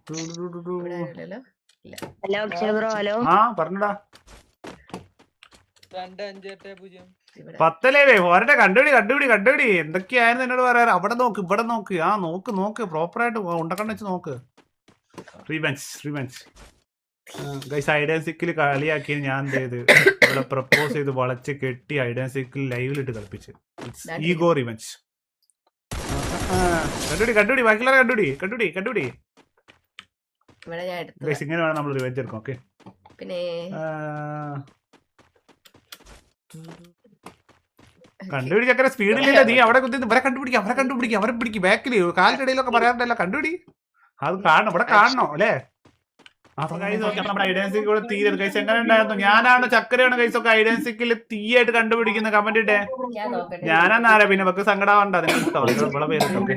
Hello അക്ഷര bro. Hello ആ പറഞ്ഞടാ. 10 പോരട്ടെ. കണ്ടുപിടി എന്തൊക്കെയായിരുന്നു എന്നോട് പറയാറ്. അവിടെ നോക്ക്, ഇവിടെ നോക്ക്. ആ നോക്ക് പ്രോപ്പറായിട്ട് ഉണ്ടക്കണ്ണ് വെച്ച് നോക്ക്. Revenge guys. ഐഡൻസിക്കിൽ കളിയാക്കി ഞാൻ എന്ത് ചെയ്ത് ഇവിടെ പ്രപ്പോസ് ചെയ്ത് വളച്ച് കെട്ടി ഐഡൻസിക്കിൽ ലൈവിലിട്ട് കളിപ്പിച്ച്. Ego revenge. കണ്ടുപിടി ബാക്കിയുള്ളവരെ കണ്ടുപിടി. ഗൈസ് ഇങ്ങനെ വേണം നമ്മൾ റിവെഞ്ച് എടുക്കാം. ഓക്കെ പിന്നെ കണ്ടുപിടി ചക്കര. സ്പീഡിലില്ല. നീ അവിടെ കുത്തി ഇവരെ കണ്ടുപിടിക്കാം. അവരെ പിടിക്കും ബാക്കില് കാലിനിടയിലൊക്കെ പറയാറുണ്ടല്ലോ. കണ്ടുപിടി. അത് കാണണം, ഇവിടെ കാണണോ അല്ലേ? അപ്പൊ കൈസ് നോക്കി നമ്മുടെ ഐഡൻസിക്ക് കൂടെ തീരെ കൈസ് എങ്ങനെ ഉണ്ടായിരുന്നു? ഞാനാണ് ചക്കരയാണ് കൈസൊക്കെ ഐഡൻസിക്കിൽ തീയായിട്ട് കണ്ടുപിടിക്കുന്ന. കമന്റ് ഇട്ടേ. ഞാനാന്നാരാ പിന്നെ വെക്ക് സങ്കടം വേണ്ട. നിങ്ങൾ ഇവിടെ പേര് ഓക്കെ.